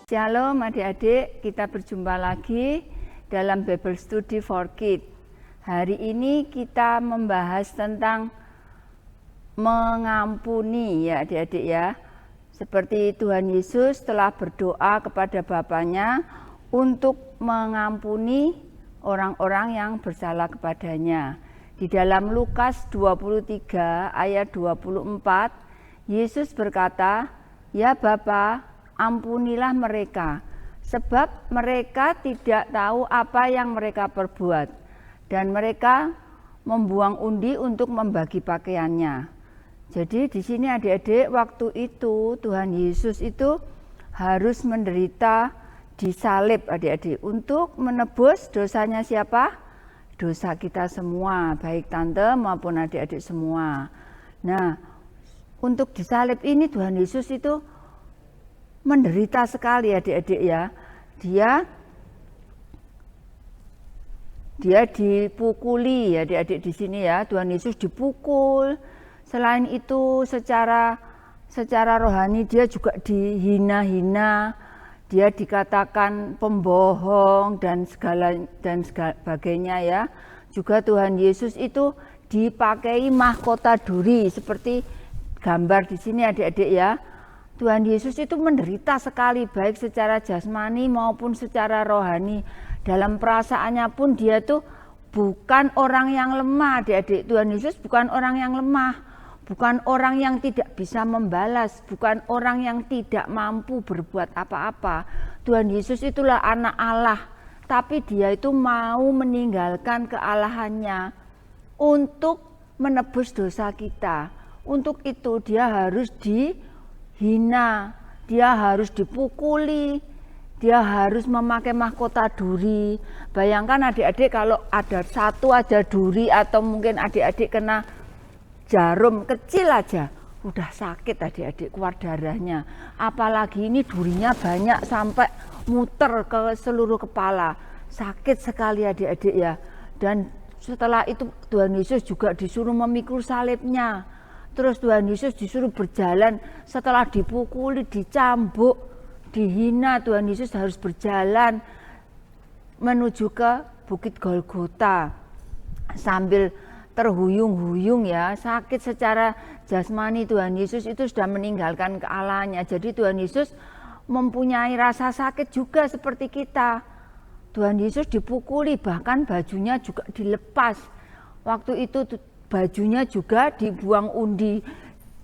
Shalom adik-adik, kita berjumpa lagi dalam Bible Study for Kids. Hari ini kita membahas tentang mengampuni ya adik-adik ya. Seperti Tuhan Yesus telah berdoa kepada Bapanya untuk mengampuni orang-orang yang bersalah kepadanya. Di dalam Lukas 23 ayat 24, Yesus berkata, "Ya Bapa, ampunilah mereka, sebab mereka tidak tahu apa yang mereka perbuat." Dan mereka membuang undi untuk membagi pakaiannya. Jadi di sini adik-adik, waktu itu Tuhan Yesus itu harus menderita disalib adik-adik untuk menebus dosanya siapa? Dosa kita semua, baik tante maupun adik-adik semua. Nah, untuk disalib ini Tuhan Yesus itu menderita sekali adik-adik ya. Dia dipukuli ya adik-adik di sini ya. Tuhan Yesus dipukul. Selain itu secara rohani dia juga dihina-hina. Dia dikatakan pembohong dan sebagainya ya. Juga Tuhan Yesus itu dipakai mahkota duri seperti gambar di sini adik-adik ya. Tuhan Yesus itu menderita sekali baik secara jasmani maupun secara rohani. Dalam perasaannya pun dia tuh bukan orang yang lemah adik-adik. Tuhan Yesus bukan orang yang lemah, bukan orang yang tidak bisa membalas, bukan orang yang tidak mampu berbuat apa-apa. Tuhan Yesus itulah anak Allah, tapi dia itu mau meninggalkan kealahannya untuk menebus dosa kita. Untuk itu dia harus dihina, dia harus dipukuli, dia harus memakai mahkota duri. Bayangkan adik-adik kalau ada satu aja duri atau mungkin adik-adik kena jarum kecil aja udah sakit adik-adik, keluar darahnya. Apalagi ini durinya banyak sampai muter ke seluruh kepala. Sakit sekali adik-adik ya. Dan setelah itu Tuhan Yesus juga disuruh memikul salibnya. Terus Tuhan Yesus disuruh berjalan setelah dipukuli, dicambuk, dihina. Tuhan Yesus harus berjalan menuju ke Bukit Golgota sambil terhuyung-huyung ya. Sakit secara jasmani, Tuhan Yesus itu sudah meninggalkan kealahannya. Jadi Tuhan Yesus mempunyai rasa sakit juga seperti kita. Tuhan Yesus dipukuli, bahkan bajunya juga dilepas. Waktu itu bajunya juga dibuang undi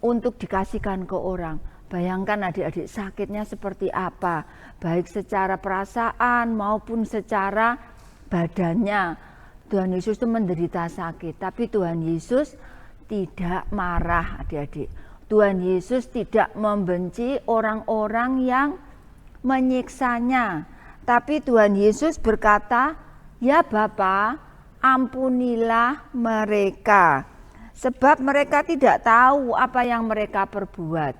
untuk dikasihkan ke orang. Bayangkan adik-adik sakitnya seperti apa, baik secara perasaan maupun secara badannya. Tuhan Yesus itu menderita sakit, tapi Tuhan Yesus tidak marah adik-adik. Tuhan Yesus tidak membenci orang-orang yang menyiksanya. Tapi Tuhan Yesus berkata, "Ya Bapa, ampunilah mereka, sebab mereka tidak tahu apa yang mereka perbuat."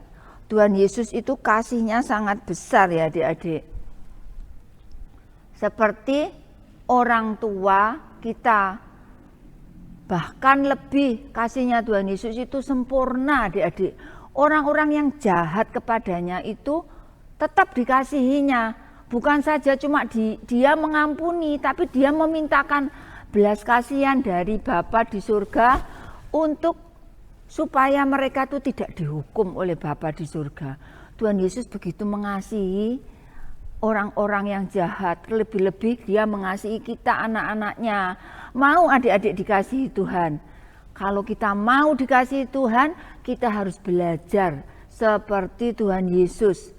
Tuhan Yesus itu kasihnya sangat besar ya adik-adik. Seperti orang tua kita, bahkan lebih kasihnya Tuhan Yesus itu sempurna adik-adik. Orang-orang yang jahat kepadanya itu tetap dikasihinya. Bukan saja cuma dia mengampuni, tapi dia memintakan belas kasihan dari Bapa di surga untuk supaya mereka itu tidak dihukum oleh Bapa di surga. Tuhan Yesus begitu mengasihi orang-orang yang jahat, lebih-lebih dia mengasihi kita anak-anaknya. Mau adik-adik dikasihi Tuhan. Kalau kita mau dikasihi Tuhan, kita harus belajar seperti Tuhan Yesus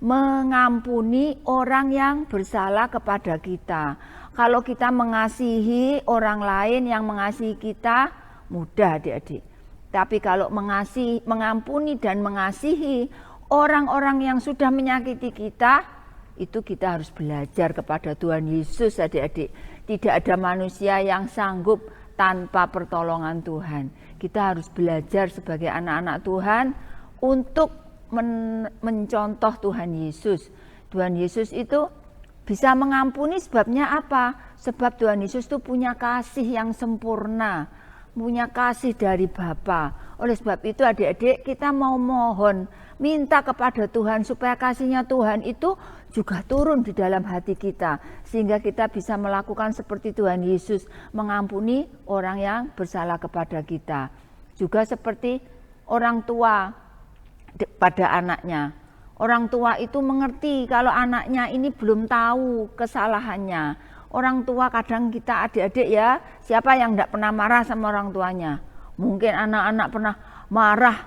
mengampuni orang yang bersalah kepada kita. Kalau kita mengasihi orang lain yang mengasihi kita, mudah adik-adik. Tapi kalau mengampuni dan mengasihi orang-orang yang sudah menyakiti kita, itu kita harus belajar kepada Tuhan Yesus adik-adik. Tidak ada manusia yang sanggup tanpa pertolongan Tuhan. Kita harus belajar sebagai anak-anak Tuhan untuk mencontoh Tuhan Yesus. Tuhan Yesus itu bisa mengampuni, sebabnya apa? Sebab Tuhan Yesus itu punya kasih yang sempurna. punya kasih dari Bapa. Oleh sebab itu adik-adik, kita mau mohon, minta kepada Tuhan supaya kasihnya Tuhan itu juga turun di dalam hati kita, sehingga kita bisa melakukan seperti Tuhan Yesus, mengampuni orang yang bersalah kepada kita. Juga seperti orang tua pada anaknya. Orang tua itu mengerti kalau anaknya ini belum tahu kesalahannya. Orang tua kadang kita adik-adik ya, siapa yang tidak pernah marah sama orang tuanya? Mungkin anak-anak pernah marah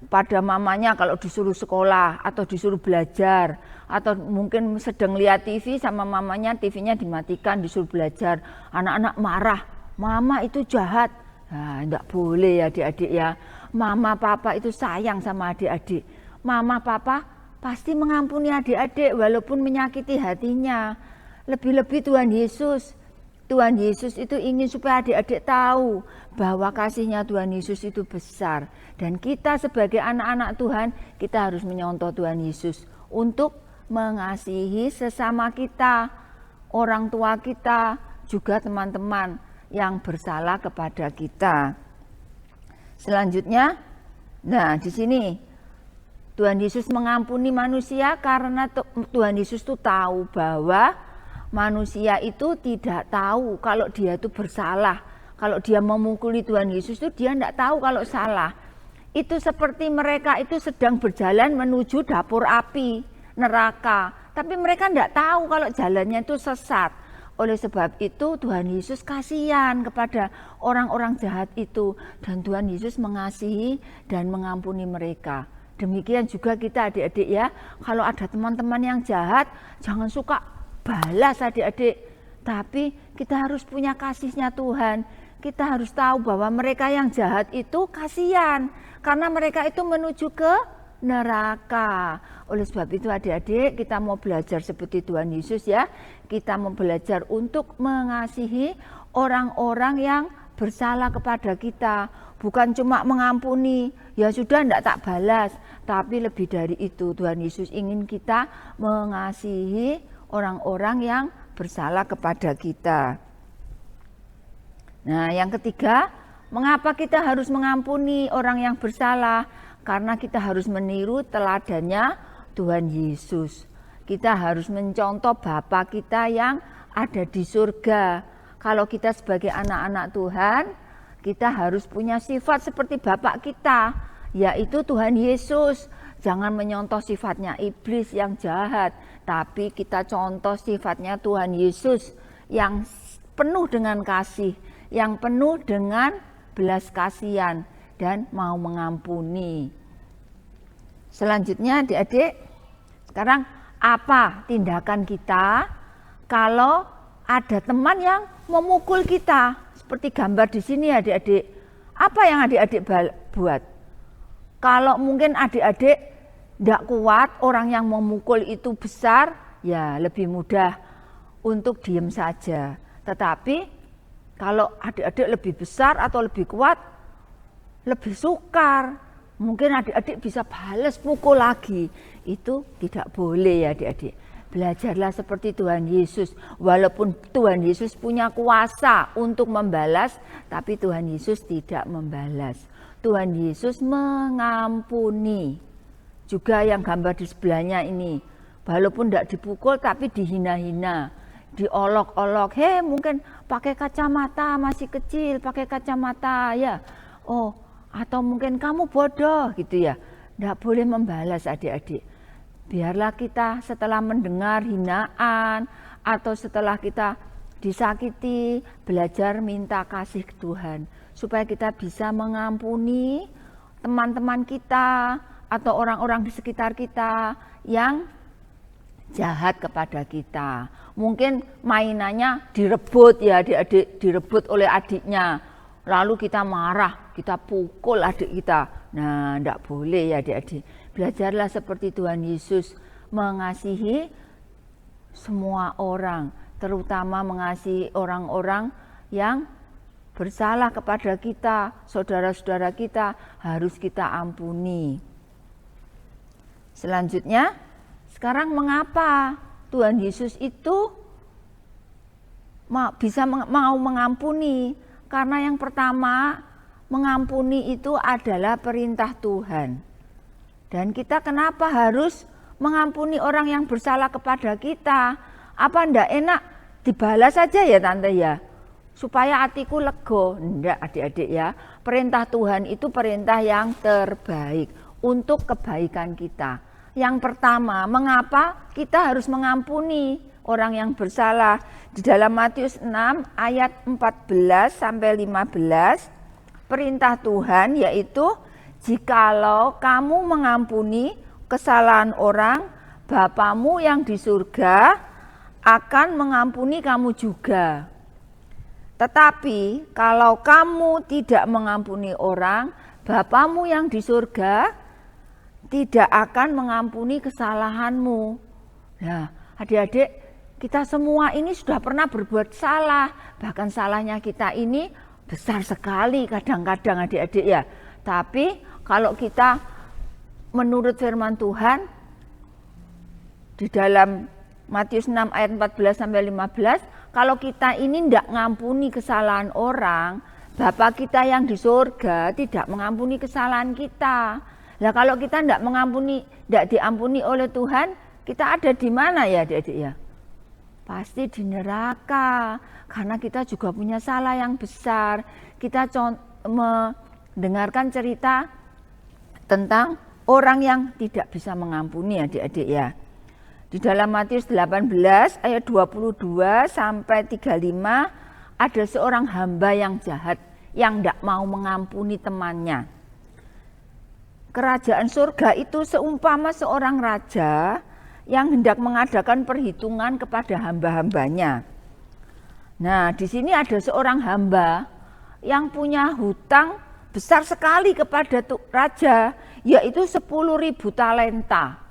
pada mamanya kalau disuruh sekolah atau disuruh belajar, atau mungkin sedang lihat TV sama mamanya, TV-nya dimatikan, disuruh belajar. Anak-anak marah, mama itu jahat. Nah, tidak boleh ya adik-adik ya. Mama papa itu sayang sama adik-adik. Mama papa pasti mengampuni adik-adik walaupun menyakiti hatinya. Lebih-lebih Tuhan Yesus. Tuhan Yesus itu ingin supaya adik-adik tahu bahwa kasihnya Tuhan Yesus itu besar. Dan kita sebagai anak-anak Tuhan, kita harus menyontoh Tuhan Yesus untuk mengasihi sesama kita, orang tua kita, juga teman-teman yang bersalah kepada kita. Selanjutnya, nah di sini Tuhan Yesus mengampuni manusia karena Tuhan Yesus itu tahu bahwa manusia itu tidak tahu kalau dia itu bersalah. Kalau dia memukuli Tuhan Yesus itu dia tidak tahu kalau salah. Itu seperti mereka itu sedang berjalan menuju dapur api, neraka. Tapi mereka tidak tahu kalau jalannya itu sesat. Oleh sebab itu Tuhan Yesus kasihan kepada orang-orang jahat itu. Dan Tuhan Yesus mengasihi dan mengampuni mereka. Demikian juga kita adik-adik ya. Kalau ada teman-teman yang jahat, jangan suka balas adik-adik. Tapi kita harus punya kasihnya Tuhan. Kita harus tahu bahwa mereka yang jahat itu kasihan. Karena mereka itu menuju ke neraka. Oleh sebab itu adik-adik, kita mau belajar seperti Tuhan Yesus ya. Kita mau belajar untuk mengasihi orang-orang yang bersalah kepada kita. Bukan cuma mengampuni, ya sudah tidak tak balas. Tapi lebih dari itu, Tuhan Yesus ingin kita mengasihi orang-orang yang bersalah kepada kita. Nah, yang ketiga, mengapa kita harus mengampuni orang yang bersalah? Karena kita harus meniru teladannya Tuhan Yesus. Kita harus mencontoh Bapa kita yang ada di surga. Kalau kita sebagai anak-anak Tuhan, kita harus punya sifat seperti Bapak kita, yaitu Tuhan Yesus. Jangan menyontoh sifatnya iblis yang jahat, tapi kita contoh sifatnya Tuhan Yesus yang penuh dengan kasih, yang penuh dengan belas kasihan dan mau mengampuni. Selanjutnya adik-adik, sekarang apa tindakan kita kalau ada teman yang memukul kita? Seperti gambar di sini adik-adik. Apa yang adik-adik buat? Kalau mungkin adik-adik tidak kuat, orang yang memukul itu besar, ya lebih mudah untuk diam saja. Tetapi kalau adik-adik lebih besar atau lebih kuat, lebih sukar. Mungkin adik-adik bisa balas pukul lagi. Itu tidak boleh ya adik-adik. Belajarlah seperti Tuhan Yesus. Walaupun Tuhan Yesus punya kuasa untuk membalas, tapi Tuhan Yesus tidak membalas. Tuhan Yesus mengampuni. Juga yang gambar di sebelahnya ini. Walaupun tidak dipukul tapi dihina-hina. Diolok-olok. Hei, mungkin pakai kacamata, masih kecil pakai kacamata ya. Oh, atau mungkin kamu bodoh gitu ya. Tidak boleh membalas adik-adik. Biarlah kita setelah mendengar hinaan atau setelah kita disakiti, belajar minta kasih Tuhan. Supaya kita bisa mengampuni teman-teman kita atau orang-orang di sekitar kita yang jahat kepada kita. Mungkin mainannya direbut ya adik-adik, direbut oleh adiknya. Lalu kita marah, kita pukul adik kita. Nah, tidak boleh ya adik-adik. Belajarlah seperti Tuhan Yesus mengasihi semua orang, terutama mengasihi orang-orang yang bersalah kepada kita, saudara-saudara kita harus kita ampuni. Selanjutnya, sekarang mengapa Tuhan Yesus itu bisa mau mengampuni? Karena yang pertama, mengampuni itu adalah perintah Tuhan. Dan kita kenapa harus mengampuni orang yang bersalah kepada kita? Apa ndak enak dibalas saja ya Tante ya? Supaya hatiku lego. Ndak adik-adik ya. Perintah Tuhan itu perintah yang terbaik untuk kebaikan kita. Yang pertama, mengapa kita harus mengampuni orang yang bersalah? Di dalam Matius 6 ayat 14 sampai 15, perintah Tuhan yaitu, jikalau kamu mengampuni kesalahan orang, Bapamu yang di surga akan mengampuni kamu juga. Tetapi kalau kamu tidak mengampuni orang, Bapamu yang di surga tidak akan mengampuni kesalahanmu. Nah, adik-adik, kita semua ini sudah pernah berbuat salah. Bahkan salahnya kita ini besar sekali kadang-kadang adik-adik ya. Tapi kalau kita menurut firman Tuhan di dalam Matius 6 ayat 14 sampai 15, kalau kita ini tidak mengampuni kesalahan orang, Bapa kita yang di surga tidak mengampuni kesalahan kita. Nah, kalau kita tidak diampuni oleh Tuhan, kita ada di mana ya adik-adik ya? Pasti di neraka, karena kita juga punya salah yang besar. Kita mendengarkan cerita tentang orang yang tidak bisa mengampuni adik-adik ya. Di dalam Matius 18 ayat 22 sampai 35, ada seorang hamba yang jahat yang tidak mau mengampuni temannya. Kerajaan surga itu seumpama seorang raja yang hendak mengadakan perhitungan kepada hamba-hambanya. Nah, di sini ada seorang hamba yang punya hutang besar sekali kepada raja, yaitu 10.000 talenta.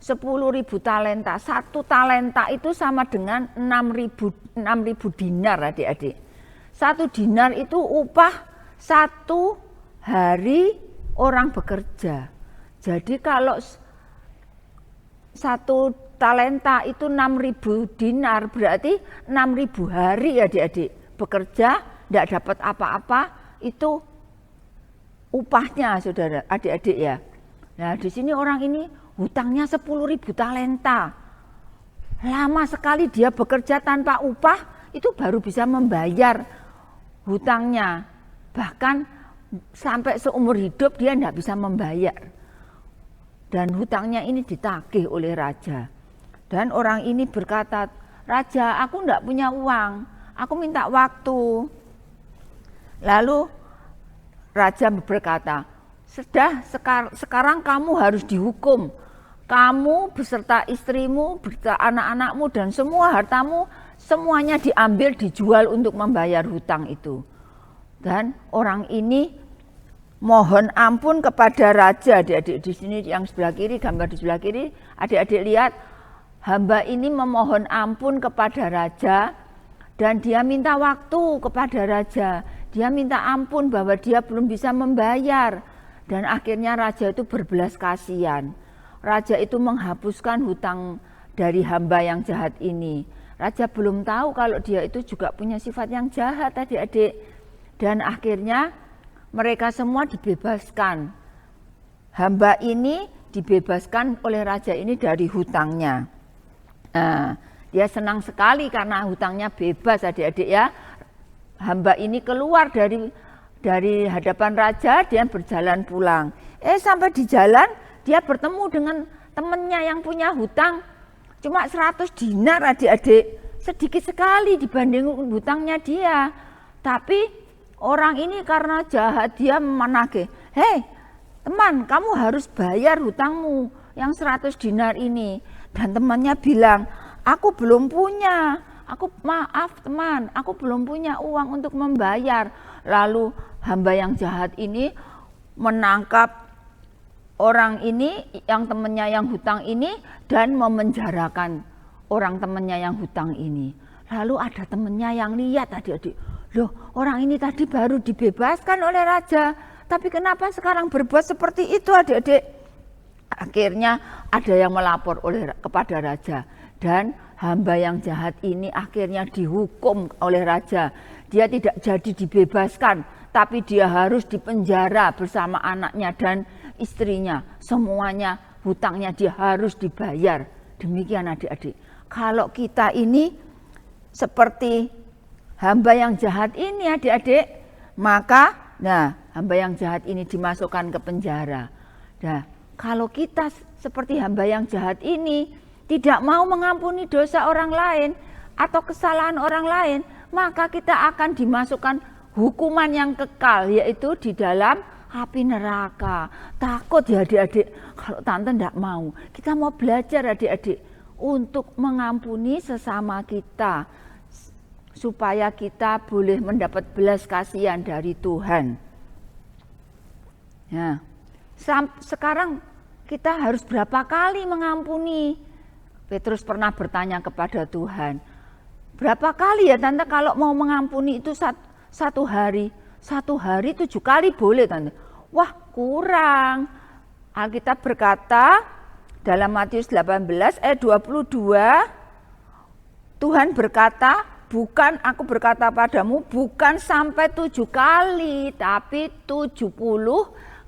10.000 talenta, 1 talenta itu sama dengan 6.000 dinar adik-adik. 1 dinar itu upah 1 hari orang bekerja. Jadi kalau 1 talenta itu 6.000 dinar, berarti 6.000 hari adik-adik bekerja, tidak dapat apa-apa, itu upahnya saudara, adik-adik ya. Nah, di sini orang ini hutangnya 10.000 talenta. Lama sekali dia bekerja tanpa upah, itu baru bisa membayar hutangnya. Bahkan sampai seumur hidup dia tidak bisa membayar. Dan hutangnya ini ditagih oleh raja. Dan orang ini berkata, "Raja, aku tidak punya uang, aku minta waktu." Lalu raja berkata, sekarang kamu harus dihukum. Kamu beserta istrimu, beserta anak-anakmu dan semua hartamu, semuanya diambil, dijual untuk membayar hutang itu." Dan orang ini mohon ampun kepada raja. Adik-adik di sini yang sebelah kiri, gambar di sebelah kiri, adik-adik lihat, hamba ini memohon ampun kepada raja dan dia minta waktu kepada raja. Dia minta ampun bahwa dia belum bisa membayar. Dan akhirnya raja itu berbelas kasihan. Raja itu menghapuskan hutang dari hamba yang jahat ini. Raja belum tahu kalau dia itu juga punya sifat yang jahat adik-adik. Dan akhirnya mereka semua dibebaskan. Hamba ini dibebaskan oleh raja ini dari hutangnya. Nah, dia senang sekali karena hutangnya bebas adik-adik ya. Hamba ini keluar dari hadapan raja, dia berjalan pulang. Sampai di jalan dia bertemu dengan temannya yang punya hutang cuma 100 dinar adik-adik. Sedikit sekali dibanding hutangnya dia. Tapi orang ini karena jahat dia menagih, "Hei teman, kamu harus bayar hutangmu yang 100 dinar ini." Dan temannya bilang, "Aku belum punya, maaf teman, aku belum punya uang untuk membayar." Lalu hamba yang jahat ini menangkap orang ini, yang temannya yang hutang ini, dan memenjarakan orang temannya yang hutang ini. Lalu ada temannya yang lihat adik-adik, "Loh, orang ini tadi baru dibebaskan oleh raja, tapi kenapa sekarang berbuat seperti itu adik-adik?" Akhirnya ada yang melapor kepada raja, dan hamba yang jahat ini akhirnya dihukum oleh raja. dia tidak jadi dibebaskan, tapi dia harus dipenjara bersama anaknya dan istrinya. Semuanya hutangnya dia harus dibayar. Demikian adik-adik. Kalau kita ini seperti hamba yang jahat ini adik-adik, maka hamba yang jahat ini dimasukkan ke penjara. Nah, kalau kita seperti hamba yang jahat ini tidak mau mengampuni dosa orang lain atau kesalahan orang lain, maka kita akan dimasukkan hukuman yang kekal, yaitu di dalam api neraka. Takut ya adik-adik, kalau tante tidak mau. Kita mau belajar adik-adik untuk mengampuni sesama kita, supaya kita boleh mendapat belas kasihan dari Tuhan. Nah, sekarang kita harus berapa kali mengampuni? Petrus pernah bertanya kepada Tuhan, berapa kali ya tante kalau mau mengampuni itu satu hari? 1 hari 7 kali boleh tante. Wah, kurang. Alkitab berkata dalam Matius 18 ayat 22, Tuhan berkata, bukan aku berkata padamu, bukan sampai 7 kali, tapi 70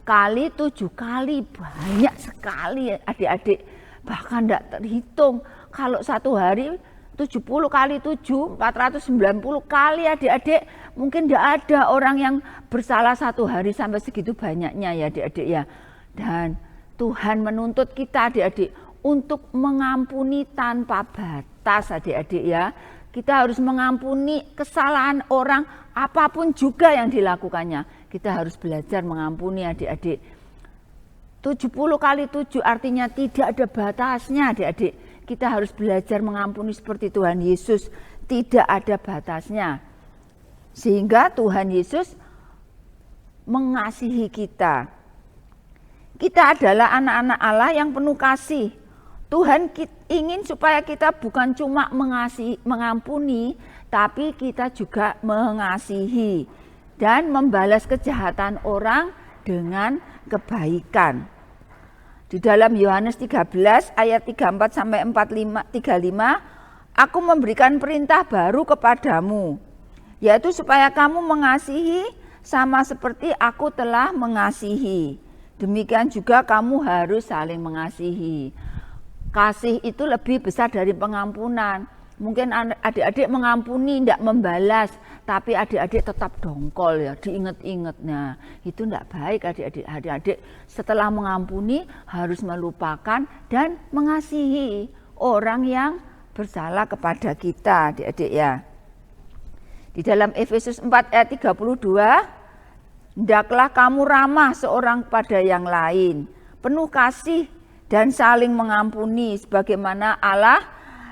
kali 7 kali. Banyak sekali adik-adik, bahkan tidak terhitung. Kalau 1 hari 70 kali 7, 490 kali adik-adik. Mungkin tidak ada orang yang bersalah 1 hari sampai segitu banyaknya ya adik-adik ya. Dan Tuhan menuntut kita adik-adik untuk mengampuni tanpa batas adik-adik ya. Kita harus mengampuni kesalahan orang apapun juga yang dilakukannya. Kita harus belajar mengampuni adik-adik. 70 kali 7 artinya tidak ada batasnya adik-adik. Kita harus belajar mengampuni seperti Tuhan Yesus, tidak ada batasnya. Sehingga Tuhan Yesus mengasihi kita. Kita adalah anak-anak Allah yang penuh kasih. Tuhan ingin supaya kita bukan cuma mengampuni, tapi kita juga mengasihi dan membalas kejahatan orang dengan kebaikan. Di dalam Yohanes 13 ayat 34 sampai 35, aku memberikan perintah baru kepadamu, yaitu supaya kamu mengasihi sama seperti aku telah mengasihi. Demikian juga kamu harus saling mengasihi. Kasih itu lebih besar dari pengampunan. Mungkin adik-adik mengampuni, tidak membalas, tapi adik-adik tetap dongkol ya, diingat-ingat. Nah, itu tidak baik adik-adik. Adik-adik setelah mengampuni harus melupakan dan mengasihi orang yang bersalah kepada kita adik-adik ya. Di dalam Efesus 4 ayat 32, hendaklah kamu ramah seorang kepada yang lain, penuh kasih dan saling mengampuni sebagaimana Allah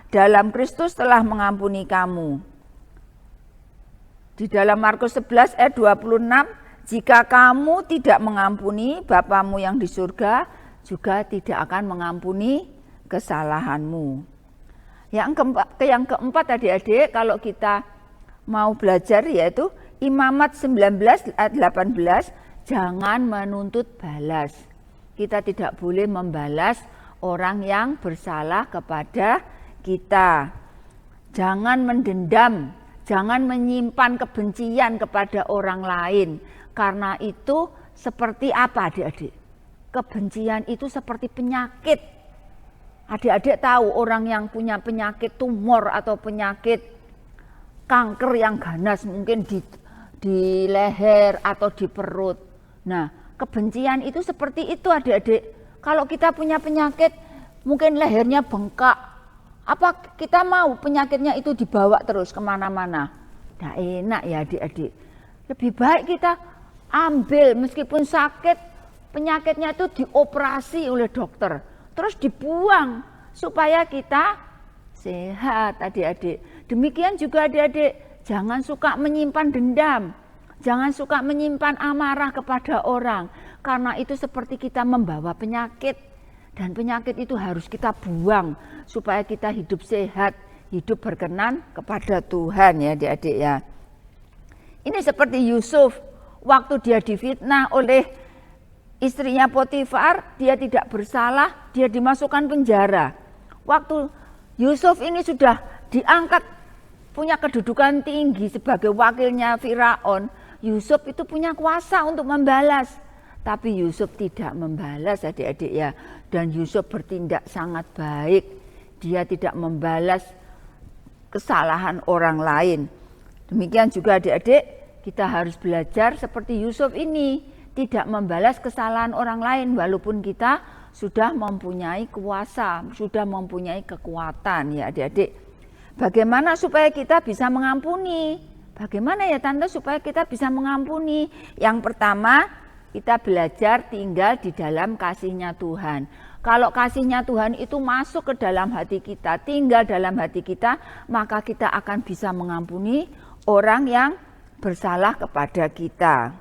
dalam Kristus telah mengampuni kamu. Di dalam Markus 11 ayat 26, jika kamu tidak mengampuni, Bapamu yang di surga juga tidak akan mengampuni kesalahanmu. Yang keempat adik-adik, kalau kita mau belajar yaitu Imamat 19 ayat 18, jangan menuntut balas. Kita tidak boleh membalas orang yang bersalah kepada kita. Jangan mendendam, jangan menyimpan kebencian kepada orang lain. Karena itu seperti apa adik-adik? Kebencian itu seperti penyakit. Adik-adik tahu orang yang punya penyakit tumor atau penyakit kanker yang ganas mungkin di leher atau di perut. Nah, kebencian itu seperti itu adik-adik. Kalau kita punya penyakit, mungkin lehernya bengkak. Apa kita mau penyakitnya itu dibawa terus kemana-mana? Tidak enak ya adik-adik. Lebih baik kita ambil meskipun sakit, penyakitnya itu dioperasi oleh dokter. Terus dibuang supaya kita sehat adik-adik. Demikian juga adik-adik. Jangan suka menyimpan dendam, jangan suka menyimpan amarah kepada orang, karena itu seperti kita membawa penyakit, dan penyakit itu harus kita buang supaya kita hidup sehat, hidup berkenan kepada Tuhan ya adik-adik ya. Ini seperti Yusuf, waktu dia difitnah oleh istrinya Potifar, dia tidak bersalah, dia dimasukkan penjara. Waktu Yusuf ini sudah diangkat punya kedudukan tinggi sebagai wakilnya Firaun, Yusuf itu punya kuasa untuk membalas. Tapi Yusuf tidak membalas adik-adik ya. Dan Yusuf bertindak sangat baik. Dia tidak membalas kesalahan orang lain. Demikian juga adik-adik, kita harus belajar seperti Yusuf ini. Tidak membalas kesalahan orang lain walaupun kita sudah mempunyai kuasa, sudah mempunyai kekuatan ya adik-adik. Bagaimana supaya kita bisa mengampuni? Bagaimana ya Tante supaya kita bisa mengampuni? Yang pertama, kita belajar tinggal di dalam kasih-Nya Tuhan. Kalau kasih-Nya Tuhan itu masuk ke dalam hati kita, tinggal dalam hati kita, maka kita akan bisa mengampuni orang yang bersalah kepada kita.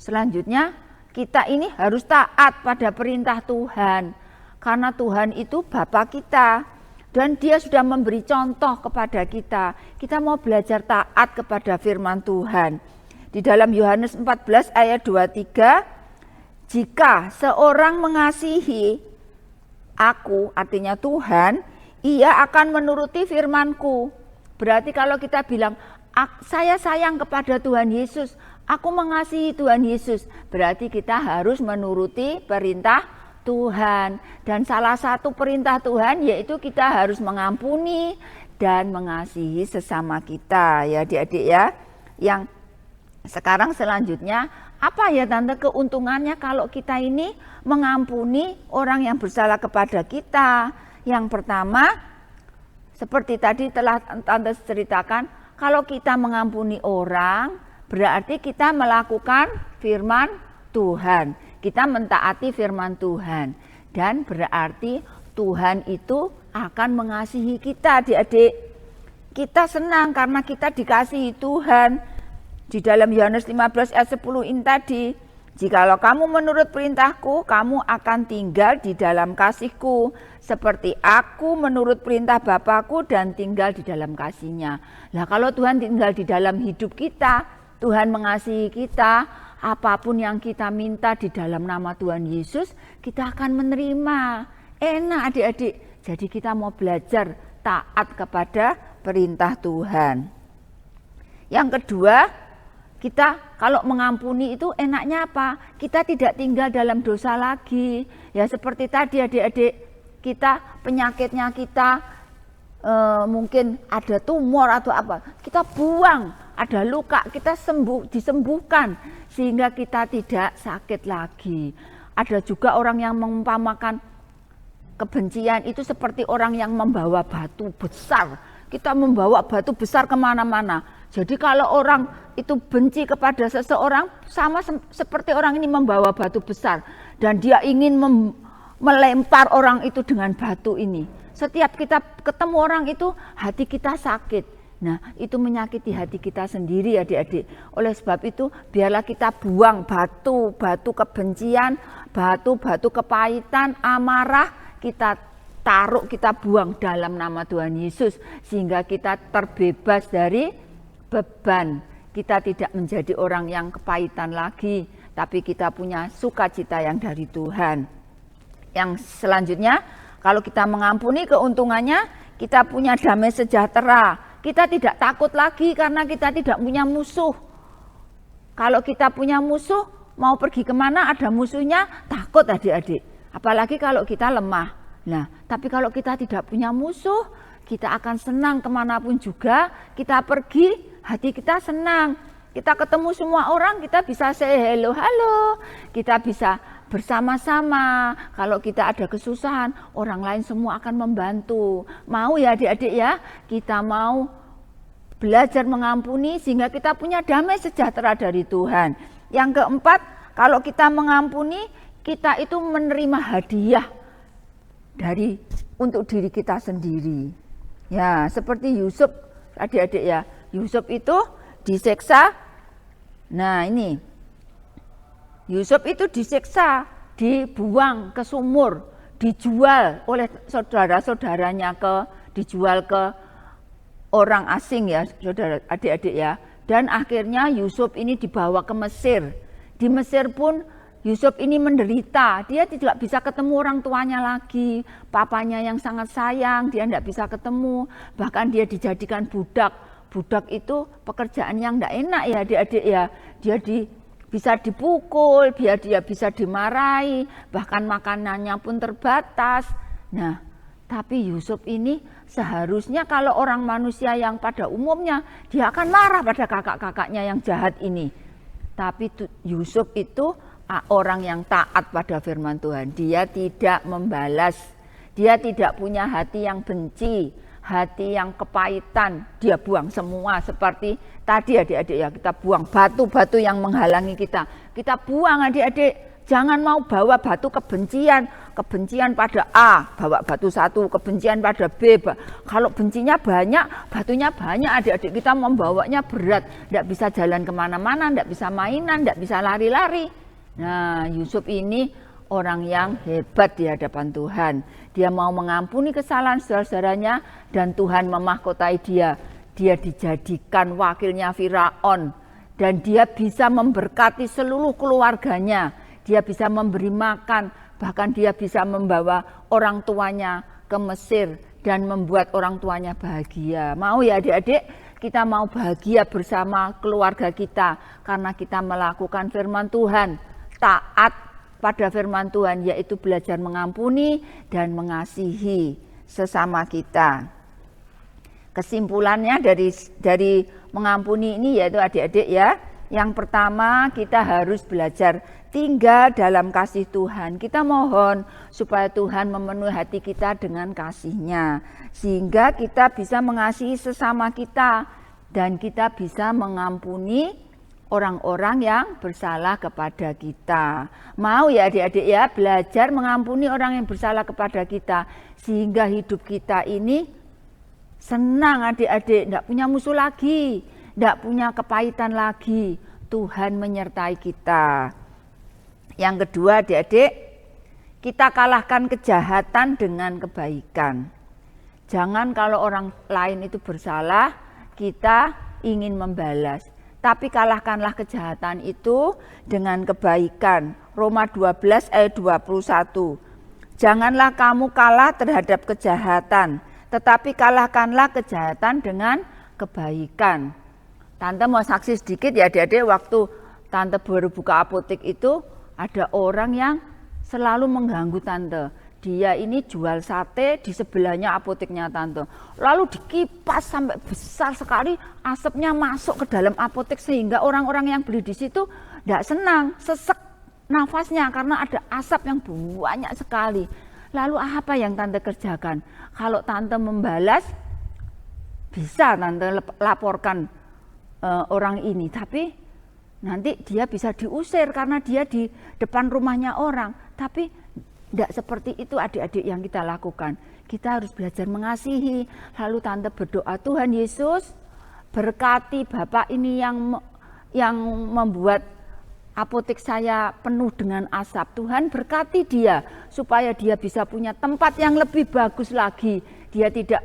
Selanjutnya, kita ini harus taat pada perintah Tuhan. Karena Tuhan itu Bapa kita. Dan dia sudah memberi contoh kepada kita. Kita mau belajar taat kepada firman Tuhan. Di dalam Yohanes 14 ayat 23, jika seorang mengasihi aku, artinya Tuhan, ia akan menuruti firman-Ku. Berarti kalau kita bilang, saya sayang kepada Tuhan Yesus, aku mengasihi Tuhan Yesus, berarti kita harus menuruti perintah Tuhan. Dan salah satu perintah Tuhan yaitu kita harus mengampuni dan mengasihi sesama kita ya adik-adik ya. Yang sekarang selanjutnya, apa ya Tante keuntungannya kalau kita ini mengampuni orang yang bersalah kepada kita? Yang pertama, seperti tadi telah Tante ceritakan, kalau kita mengampuni orang berarti kita melakukan firman Tuhan. Kita mentaati firman Tuhan dan berarti Tuhan itu akan mengasihi kita adik-adik. Kita senang karena kita dikasihi Tuhan. Di dalam Yohanes 15 ayat 10 ini tadi, jikalau kamu menurut perintahku, kamu akan tinggal di dalam kasihku, seperti aku menurut perintah Bapakku dan tinggal di dalam kasih-Nya. Nah kalau Tuhan tinggal di dalam hidup kita, Tuhan mengasihi kita, apapun yang kita minta di dalam nama Tuhan Yesus, kita akan menerima. Enak adik-adik. Jadi kita mau belajar taat kepada perintah Tuhan. Yang kedua, kita kalau mengampuni itu enaknya apa? Kita tidak tinggal dalam dosa lagi. Ya seperti tadi adik-adik, kita penyakitnya kita mungkin ada tumor atau apa, kita buang. Ada luka, kita disembuhkan sehingga kita tidak sakit lagi. Ada juga orang yang mengumpamakan kebencian itu seperti orang yang membawa batu besar. Kita membawa batu besar kemana-mana. Jadi kalau orang itu benci kepada seseorang, sama seperti orang ini membawa batu besar. Dan dia ingin melempar orang itu dengan batu ini. Setiap kita ketemu orang itu, hati kita sakit. Nah, itu menyakiti hati kita sendiri adik-adik. Oleh sebab itu, biarlah kita buang batu kebencian, batu kepahitan, amarah, kita taruh, kita buang dalam nama Tuhan Yesus. Sehingga kita terbebas dari beban. Kita tidak menjadi orang yang kepahitan lagi, tapi kita punya sukacita yang dari Tuhan. Yang selanjutnya, kalau kita mengampuni keuntungannya, kita punya damai sejahtera. Kita tidak takut lagi karena kita tidak punya musuh. Kalau kita punya musuh, mau pergi kemana ada musuhnya, takut adik-adik. Apalagi kalau kita lemah. Nah, tapi kalau kita tidak punya musuh, kita akan senang kemanapun juga. Kita pergi, hati kita senang. Kita ketemu semua orang, kita bisa say hello, halo. Kita bisa bersama-sama. Kalau kita ada kesusahan, orang lain semua akan membantu. Mau ya adik-adik ya, kita mau belajar mengampuni sehingga kita punya damai sejahtera dari Tuhan. Yang keempat, kalau kita mengampuni, kita itu menerima hadiah untuk diri kita sendiri. Ya, seperti Yusuf, adik-adik ya. Yusuf itu disiksa. Nah, ini Yusuf itu disiksa, dibuang ke sumur, dijual oleh saudara-saudaranya dijual ke orang asing ya, saudara adik-adik ya. Dan akhirnya Yusuf ini dibawa ke Mesir. Di Mesir pun Yusuf ini menderita, dia tidak bisa ketemu orang tuanya lagi, papanya yang sangat sayang, dia tidak bisa ketemu, bahkan dia dijadikan budak. Budak itu pekerjaan yang tidak enak ya adik-adik ya, dia bisa dipukul, dia bisa dimarahi, bahkan makanannya pun terbatas. Nah, tapi Yusuf ini seharusnya kalau orang manusia yang pada umumnya, dia akan marah pada kakak-kakaknya yang jahat ini. Tapi Yusuf itu orang yang taat pada firman Tuhan. Dia tidak membalas, dia tidak punya hati yang benci, hati yang kepahitan, dia buang semua. Seperti tadi adik-adik ya, kita buang batu-batu yang menghalangi kita. Kita buang adik-adik, jangan mau bawa batu kebencian. Kebencian pada A, bawa batu satu, kebencian pada B. Kalau bencinya banyak, batunya banyak adik-adik, kita membawanya berat. Tidak bisa jalan kemana-mana, tidak bisa mainan, tidak bisa lari-lari. Nah, Yusuf ini orang yang hebat di hadapan Tuhan. Dia mau mengampuni kesalahan saudara-saudaranya dan Tuhan memahkotai dia. Dia dijadikan wakilnya Firaun dan dia bisa memberkati seluruh keluarganya. Dia bisa memberi makan, bahkan dia bisa membawa orang tuanya ke Mesir dan membuat orang tuanya bahagia. Mau ya adik-adik? Kita mau bahagia bersama keluarga kita karena kita melakukan firman Tuhan. Taat pada firman Tuhan, yaitu belajar mengampuni dan mengasihi sesama kita. Kesimpulannya dari mengampuni ini yaitu adik-adik ya, yang pertama kita harus belajar tinggal dalam kasih Tuhan. Kita mohon supaya Tuhan memenuhi hati kita dengan kasih-Nya, sehingga kita bisa mengasihi sesama kita dan kita bisa mengampuni orang-orang yang bersalah kepada kita. Mau ya adik-adik ya, belajar mengampuni orang yang bersalah kepada kita, sehingga hidup kita ini senang adik-adik, tidak punya musuh lagi, tidak punya kepahitan lagi. Tuhan menyertai kita. Yang kedua adik-adik, kita kalahkan kejahatan dengan kebaikan. Jangan kalau orang lain itu bersalah, kita ingin membalas. Tapi kalahkanlah kejahatan itu dengan kebaikan. Roma 12 ayat 21. Janganlah kamu kalah terhadap kejahatan, tetapi kalahkanlah kejahatan dengan kebaikan. Tante mau saksi sedikit ya adik-adik, waktu Tante baru buka apotek itu ada orang yang selalu mengganggu Tante. Dia ini jual sate di sebelahnya apoteknya Tante. Lalu dikipas sampai besar sekali, asapnya masuk ke dalam apotek sehingga orang-orang yang beli di situ tidak senang, sesek nafasnya karena ada asap yang banyak sekali. Lalu apa yang Tante kerjakan? Kalau Tante membalas, bisa Tante laporkan orang ini, tapi nanti dia bisa diusir karena dia di depan rumahnya orang. Tapi tidak seperti itu adik-adik yang kita lakukan. Kita harus belajar mengasihi. Lalu Tante berdoa, Tuhan Yesus berkati Bapak ini yang membuat apotek saya penuh dengan asap. Tuhan berkati dia supaya dia bisa punya tempat yang lebih bagus lagi. Dia tidak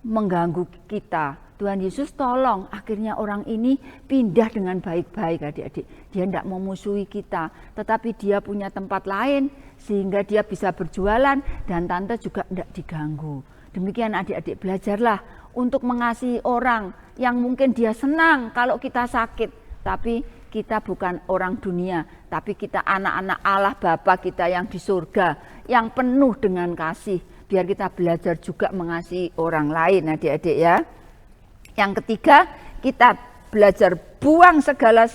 mengganggu kita. Tuhan Yesus tolong akhirnya orang ini pindah dengan baik-baik adik-adik. Dia tidak memusuhi kita, tetapi dia punya tempat lain sehingga dia bisa berjualan dan Tante juga tidak diganggu. Demikian adik-adik, belajarlah untuk mengasihi orang yang mungkin dia senang kalau kita sakit, tapi kita bukan orang dunia, tapi kita anak-anak Allah Bapa kita yang di surga, yang penuh dengan kasih. Biar kita belajar juga mengasihi orang lain adik-adik ya. Yang ketiga, kita belajar buang segala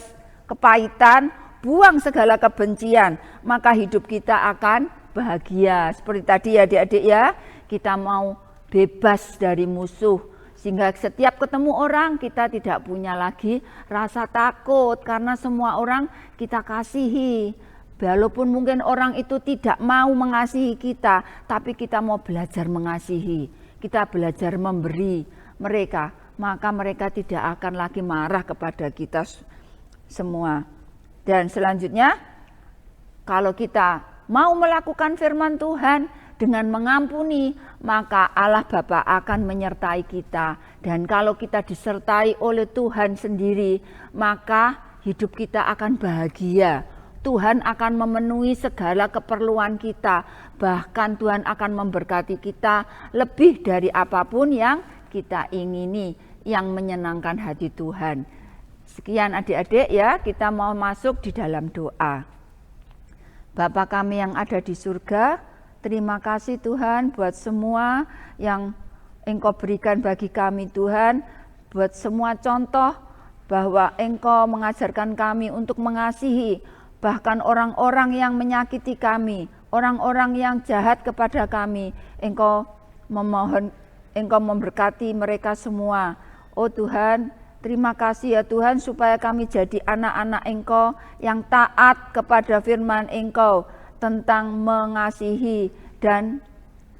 kepahitan, buang segala kebencian, maka hidup kita akan bahagia. Seperti tadi ya adik-adik ya, kita mau bebas dari musuh, sehingga setiap ketemu orang kita tidak punya lagi rasa takut, karena semua orang kita kasihi. Walaupun mungkin orang itu tidak mau mengasihi kita, tapi kita mau belajar mengasihi, kita belajar memberi mereka, maka mereka tidak akan lagi marah kepada kita semua. Dan selanjutnya, kalau kita mau melakukan firman Tuhan dengan mengampuni, maka Allah Bapa akan menyertai kita. Dan kalau kita disertai oleh Tuhan sendiri, maka hidup kita akan bahagia, Tuhan akan memenuhi segala keperluan kita. Bahkan Tuhan akan memberkati kita lebih dari apapun yang kita ingini, yang menyenangkan hati Tuhan. Sekian adik-adik ya, kita mau masuk di dalam doa. Bapa kami yang ada di surga, terima kasih Tuhan buat semua yang Engkau berikan bagi kami Tuhan, buat semua contoh bahwa Engkau mengajarkan kami untuk mengasihi bahkan orang-orang yang menyakiti kami, orang-orang yang jahat kepada kami. Engkau memohon, Engkau memberkati mereka semua. Oh Tuhan, terima kasih ya Tuhan supaya kami jadi anak-anak Engkau yang taat kepada firman Engkau tentang mengasihi dan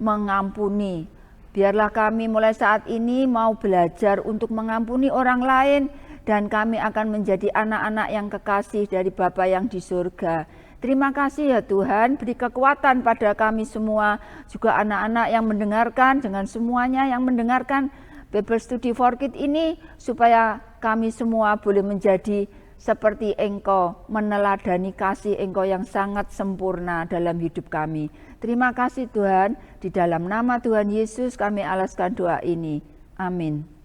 mengampuni. Biarlah kami mulai saat ini mau belajar untuk mengampuni orang lain dan kami akan menjadi anak-anak yang kekasih dari Bapa yang di surga. Terima kasih ya Tuhan, beri kekuatan pada kami semua, juga anak-anak yang mendengarkan, dengan semuanya yang mendengarkan Bible Study for Kids ini, supaya kami semua boleh menjadi seperti Engkau, meneladani kasih Engkau yang sangat sempurna dalam hidup kami. Terima kasih Tuhan, di dalam nama Tuhan Yesus kami alaskan doa ini. Amin.